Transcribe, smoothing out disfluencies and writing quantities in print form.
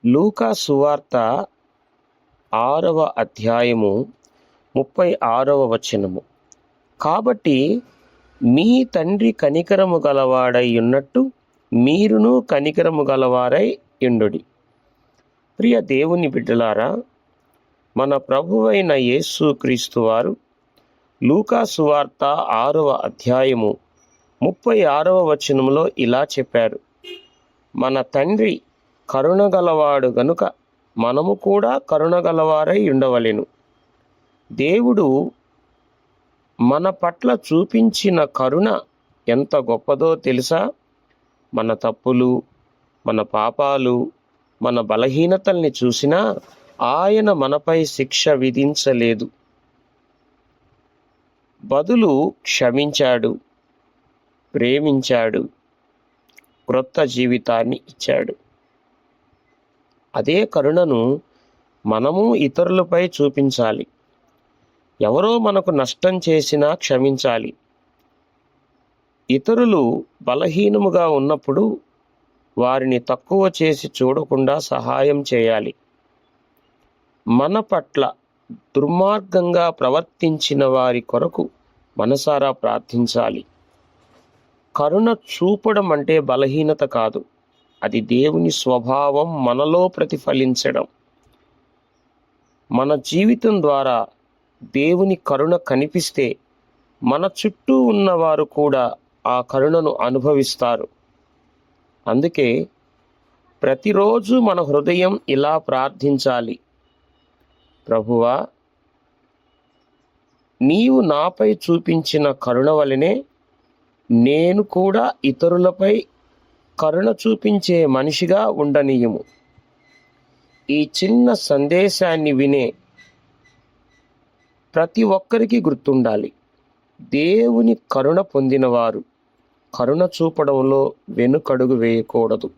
లూకా సువార్త 6వ అధ్యాయము 36వ వచనము. కాబట్టి మీ తండ్రి కనికరము గలవాడై ఉన్నట్టు మీరును కనికరము గలవారై యుండుడి. ప్రియ దేవుని బిడ్డలారా, మన ప్రభువైన యేసు క్రీస్తు వారు లూకా సువార్త 6వ అధ్యాయము 36వ వచనంలో ఇలా చెప్పారు: మన తండ్రి కరుణగలవాడు గనుక మనము కూడా కరుణగలవారై ఉండవలెను. దేవుడు మన పట్ల చూపించిన కరుణ ఎంత గొప్పదో తెలుసా? మన తప్పులు, మన పాపాలు, మన బలహీనతల్ని చూసినా ఆయన మనపై శిక్ష విధించలేదు. బదులు క్షమించాడు, ప్రేమించాడు, క్రొత్త జీవితాన్ని ఇచ్చాడు. అదే కరుణను మనము ఇతరులపై చూపించాలి. ఎవరో మనకు నష్టం చేసినా క్షమించాలి. ఇతరులు బలహీనముగా ఉన్నప్పుడు వారిని తక్కువ చేసి చూడకుండా సహాయం చేయాలి. మన పట్ల దుర్మార్గంగా ప్రవర్తించిన వారి కొరకు మనసారా ప్రార్థించాలి. కరుణ చూపడం అంటే బలహీనత కాదు, అది దేవుని స్వభావం మనలో ప్రతిఫలించడం. మన జీవితం ద్వారా దేవుని కరుణ కనిపిస్తే మన చుట్టూ ఉన్నవారు కూడా ఆ కరుణను అనుభవిస్తారు. అందుకే ప్రతిరోజు మన హృదయం ఇలా ప్రార్థించాలి: ప్రభువా, నీవు నాపై చూపించిన కరుణ వలనే నేను కూడా ఇతరులపై కరుణ చూపించే మనిషిగా ఉండనీయము. ఈ చిన్న సందేశాన్ని వినే ప్రతి ఒక్కరికి గుర్తుండాలి: దేవుని కరుణ పొందినవారు కరుణ చూపడంలో వెనుకడుగు వేయకూడదు.